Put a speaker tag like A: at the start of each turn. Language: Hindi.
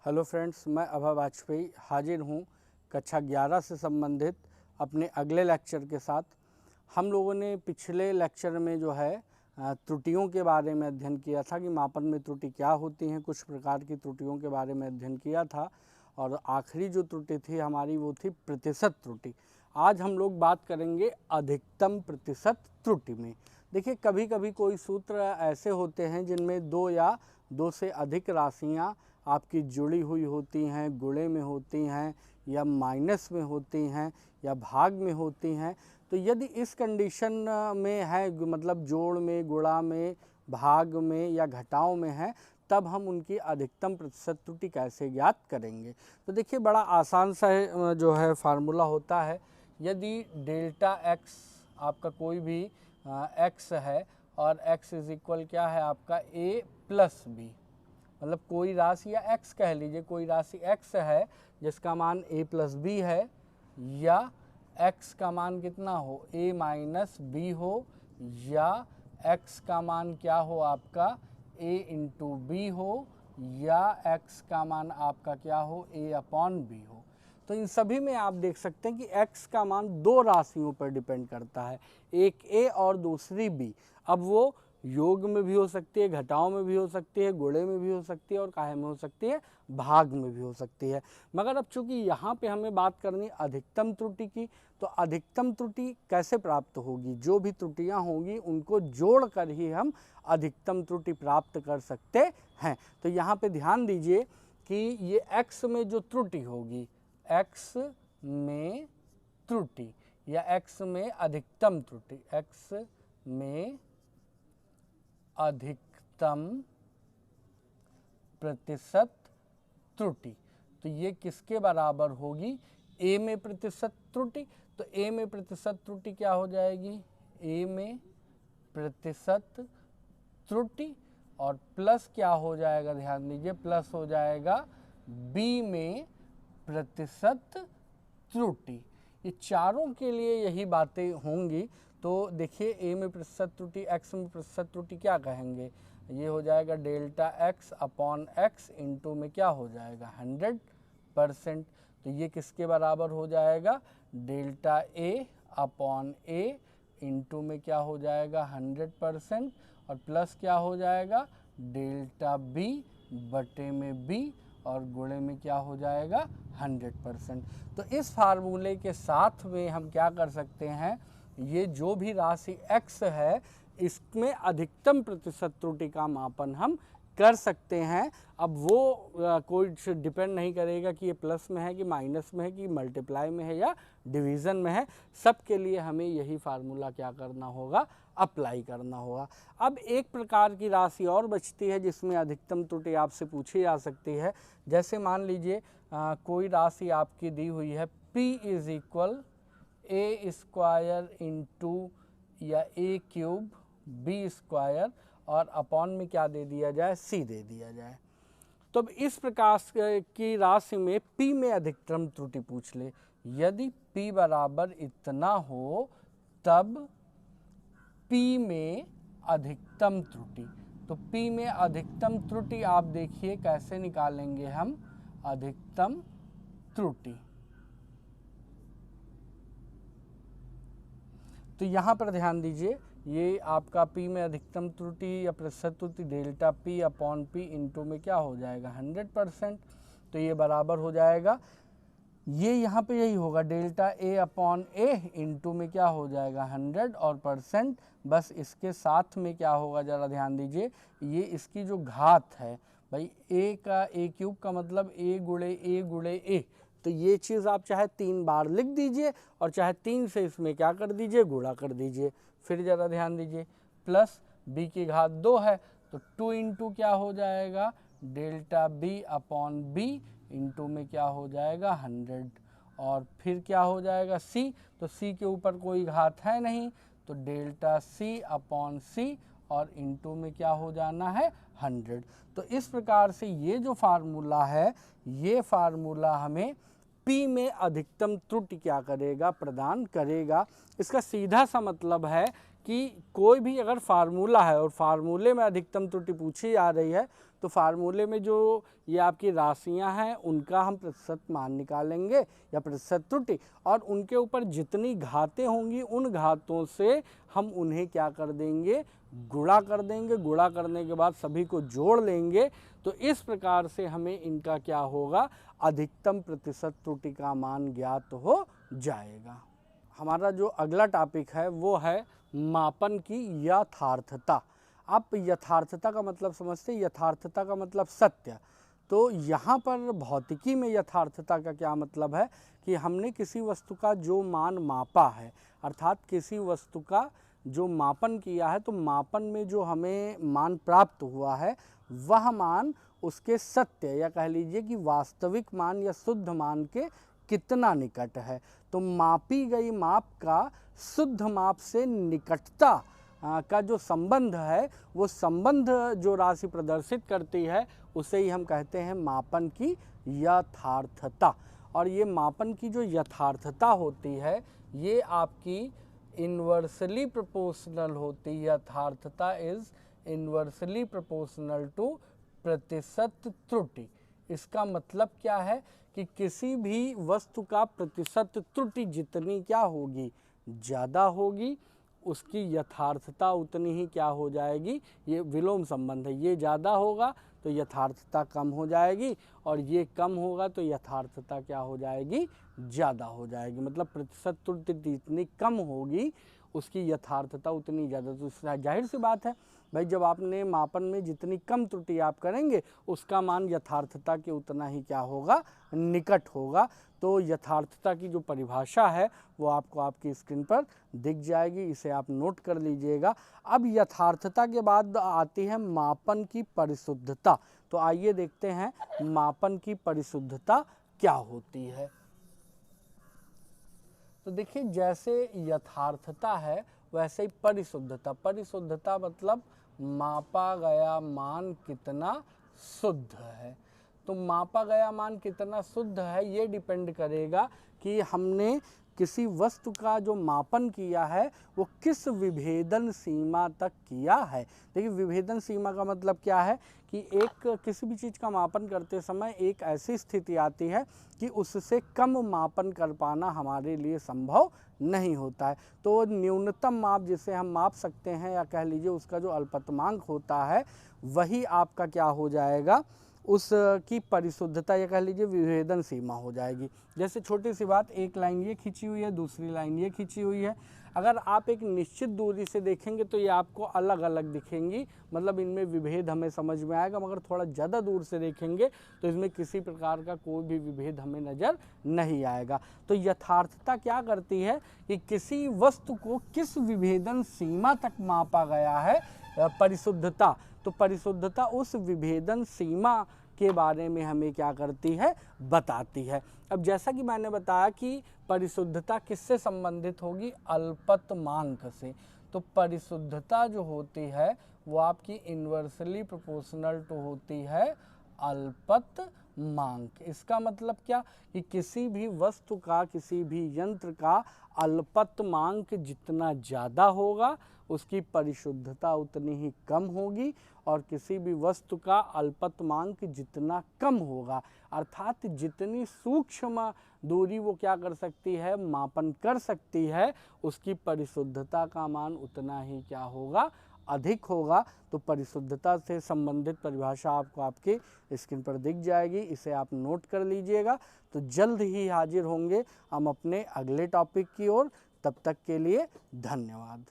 A: हेलो फ्रेंड्स, मैं अभय वाजपेयी हाजिर हूँ कक्षा 11 से संबंधित अपने अगले लेक्चर के साथ। हम लोगों ने पिछले लेक्चर में जो है त्रुटियों के बारे में अध्ययन किया था कि मापन में त्रुटि क्या होती हैं, कुछ प्रकार की त्रुटियों के बारे में अध्ययन किया था और आखिरी जो त्रुटि थी हमारी वो थी प्रतिशत त्रुटि। आज हम लोग बात करेंगे अधिकतम प्रतिशत त्रुटि में। देखिए, कभी कभी कोई सूत्र ऐसे होते हैं जिनमें दो या दो से अधिक राशियाँ आपकी जुड़ी हुई होती हैं, गुणे में होती हैं या माइनस में होती हैं या भाग में होती हैं। तो यदि इस कंडीशन में है, मतलब जोड़ में, गुणा में, भाग में या घटाव में है, तब हम उनकी अधिकतम प्रतिशत त्रुटि कैसे ज्ञात करेंगे। तो देखिए, बड़ा आसान सा जो है फार्मूला होता है। यदि डेल्टा एक्स आपका कोई भी एक्स है और एक्स इज इक्वल क्या है आपका ए प्लस बी, मतलब कोई राशि या x कह लीजिए, कोई राशि x है जिसका मान a प्लस बी है, या x का मान कितना हो a माइनस बी हो, या x का मान क्या हो आपका a इंटू बी हो, या x का मान आपका क्या हो a अपॉन बी हो। तो इन सभी में आप देख सकते हैं कि x का मान दो राशियों पर डिपेंड करता है, एक a और दूसरी b। अब वो योग में भी हो सकती है, घटाव में भी हो सकती है, गुणे में भी हो सकती है और काहे में हो सकती है, भाग में भी हो सकती है। मगर अब चूंकि यहाँ पे हमें बात करनी अधिकतम त्रुटि की, तो अधिकतम त्रुटि कैसे प्राप्त होगी? जो भी त्रुटियाँ होंगी उनको जोड़ कर ही हम अधिकतम त्रुटि प्राप्त कर सकते हैं। तो यहाँ पे ध्यान दीजिए कि ये x में जो त्रुटि होगी, x में त्रुटि या x में अधिकतम त्रुटि, x में अधिकतम प्रतिशत त्रुटि, तो ये किसके बराबर होगी? a में प्रतिशत त्रुटि। तो a में प्रतिशत त्रुटि क्या हो जाएगी? a में प्रतिशत त्रुटि और प्लस क्या हो जाएगा? ध्यान दीजिए, प्लस हो जाएगा b में प्रतिशत त्रुटि। ये चारों के लिए यही बातें होंगी। तो देखिए, a में प्रतिशत त्रुटि, x में प्रतिशत त्रुटि क्या कहेंगे? ये हो जाएगा delta x upon x into में क्या हो जाएगा 100%। तो ये किसके बराबर हो जाएगा? Delta a upon a into में क्या हो जाएगा 100% और प्लस क्या हो जाएगा डेल्टा b बटे में b और गुणे में क्या हो जाएगा 100%। तो इस फार्मूले के साथ में हम क्या कर सकते हैं, ये जो भी राशि x है इसमें अधिकतम प्रतिशत त्रुटि का मापन हम कर सकते हैं। अब वो कोई डिपेंड नहीं करेगा कि ये प्लस में है कि माइनस में है कि मल्टीप्लाई में है या डिवीज़न में है, सब के लिए हमें यही फार्मूला क्या करना होगा, अप्लाई करना होगा। अब एक प्रकार की राशि और बचती है जिसमें अधिकतम त्रुटि आपसे पूछी जा सकती है। जैसे मान लीजिए कोई राशि आपकी दी हुई है p is equal A square into या ए क्यूब बी स्क्वायर और अपॉन में क्या दे दिया जाए, c दे दिया जाए। तो अब इस प्रकार की राशि में p में अधिकतम त्रुटि पूछ ले। यदि p बराबर इतना हो तब p में अधिकतम त्रुटि, तो p में अधिकतम त्रुटि आप देखिए कैसे निकालेंगे हम अधिकतम त्रुटि। तो यहाँ पर ध्यान दीजिए, ये आपका p में अधिकतम त्रुटि या प्रतिशत त्रुटि delta p upon p into में क्या हो जाएगा 100%। तो ये बराबर हो जाएगा, ये यहाँ पे यही होगा delta a upon a into में क्या हो जाएगा 100 और परसेंट। बस इसके साथ में क्या होगा, ज़रा ध्यान दीजिए, ये इसकी जो घात है भाई a का a क्यूब का मतलब a गुणे a, तो ये चीज़ आप चाहे 3 बार लिख दीजिए और चाहे 3 से इसमें क्या कर दीजिए, गुणा कर दीजिए। फिर ज़रा ध्यान दीजिए, प्लस b की घात 2 है तो 2 इंटू क्या हो जाएगा delta b upon b into में क्या हो जाएगा 100 और फिर क्या हो जाएगा c, तो c के ऊपर कोई घात है नहीं तो डेल्टा c अपॉन c और इंटू में क्या हो जाना है 100। तो इस प्रकार से ये जो फार्मूला है, ये फार्मूला हमें p में अधिकतम त्रुटि क्या करेगा, प्रदान करेगा। इसका सीधा सा मतलब है कि कोई भी अगर फार्मूला है और फार्मूले में अधिकतम त्रुटि पूछी जा रही है तो फार्मूले में जो ये आपकी राशियां हैं उनका हम प्रतिशत मान निकालेंगे या प्रतिशत त्रुटि, और उनके ऊपर जितनी घातें होंगी उन घातों से हम उन्हें क्या कर देंगे, गुणा कर देंगे। गुणा करने के बाद सभी को जोड़ लेंगे। तो इस प्रकार से हमें इनका क्या होगा, अधिकतम प्रतिशत त्रुटि का मान ज्ञात हो जाएगा। हमारा जो अगला टॉपिक है वो है मापन की यथार्थता। आप यथार्थता का मतलब समझते हैं, यथार्थता का मतलब सत्य। तो यहाँ पर भौतिकी में यथार्थता का क्या मतलब है कि हमने किसी वस्तु का जो मान मापा है, अर्थात किसी वस्तु का जो मापन किया है, तो मापन में जो हमें मान प्राप्त हुआ है वह मान उसके सत्य या कह लीजिए कि वास्तविक मान या शुद्ध मान के कितना निकट है। तो मापी गई माप का शुद्ध माप से निकटता का जो संबंध है, वो संबंध जो राशि प्रदर्शित करती है उसे ही हम कहते हैं मापन की यथार्थता। और ये मापन की जो यथार्थता होती है ये आपकी इन्वर्सली प्रोपोर्शनल होती है। यथार्थता इज इन्वर्सली प्रोपोर्शनल टू प्रतिशत त्रुटि। इसका मतलब क्या है कि किसी भी वस्तु का प्रतिशत त्रुटि जितनी क्या होगी, ज़्यादा होगी, उसकी यथार्थता उतनी ही क्या हो जाएगी, ये विलोम संबंध है। ये ज़्यादा होगा तो यथार्थता कम हो जाएगी, और ये कम होगा तो यथार्थता क्या हो जाएगी, ज़्यादा हो जाएगी। मतलब प्रतिशत त्रुटि जितनी कम होगी उसकी यथार्थता उतनी ज़्यादा। तो जाहिर सी बात है भाई, जब आपने मापन में जितनी कम त्रुटि आप करेंगे उसका मान यथार्थता के उतना ही क्या होगा, निकट होगा। तो यथार्थता की जो परिभाषा है वो आपको आपकी स्क्रीन पर दिख जाएगी, इसे आप नोट कर लीजिएगा। अब यथार्थता के बाद आती है मापन की परिशुद्धता। तो आइए देखते हैं मापन की परिशुद्धता क्या होती है। तो देखिए, जैसे यथार्थता है वैसे ही परिशुद्धता। परिशुद्धता मतलब मापा गया मान कितना शुद्ध है। तो मापा गया मान कितना शुद्ध है ये डिपेंड करेगा कि हमने किसी वस्तु का जो मापन किया है वो किस विभेदन सीमा तक किया है। देखिए, विभेदन सीमा का मतलब क्या है कि एक किसी भी चीज़ का मापन करते समय एक ऐसी स्थिति आती है कि उससे कम मापन कर पाना हमारे लिए संभव नहीं होता है। तो न्यूनतम माप जिसे हम माप सकते हैं या कह लीजिए उसका जो अल्पतमांक होता है वही आपका क्या हो जाएगा, उसकी परिशुद्धता या कह लीजिए विभेदन सीमा हो जाएगी। जैसे छोटी सी बात, एक लाइन ये खींची हुई है, दूसरी लाइन ये खींची हुई है। अगर आप एक निश्चित दूरी से देखेंगे तो ये आपको अलग अलग दिखेंगी, मतलब इनमें विभेद हमें समझ में आएगा। मगर थोड़ा ज़्यादा दूर से देखेंगे तो इसमें किसी प्रकार का कोई भी विभेद हमें नज़र नहीं आएगा। तो यथार्थता क्या करती है कि किसी वस्तु को किस विभेदन सीमा तक मापा गया है, परिशुद्धता। तो परिशुद्धता उस विभेदन सीमा के बारे में हमें क्या करती है, बताती है। अब जैसा कि मैंने बताया कि परिशुद्धता किससे संबंधित होगी, अल्पतमांक से। तो परिशुद्धता जो होती है वो आपकी इन्वर्सली प्रोपोर्शनल टू होती है अल्पतमांक। इसका मतलब क्या कि किसी भी वस्तु का, किसी भी यंत्र का अल्पतमांक जितना ज़्यादा होगा उसकी परिशुद्धता उतनी ही कम होगी, और किसी भी वस्तु का अल्पतमांक जितना कम होगा, अर्थात जितनी सूक्ष्म दूरी वो क्या कर सकती है, मापन कर सकती है, उसकी परिशुद्धता का मान उतना ही क्या होगा, अधिक होगा। तो परिशुद्धता से संबंधित परिभाषा आपको आपके स्क्रीन पर दिख जाएगी, इसे आप नोट कर लीजिएगा। तो जल्द ही हाजिर होंगे हम अपने अगले टॉपिक की ओर। तब तक के लिए धन्यवाद।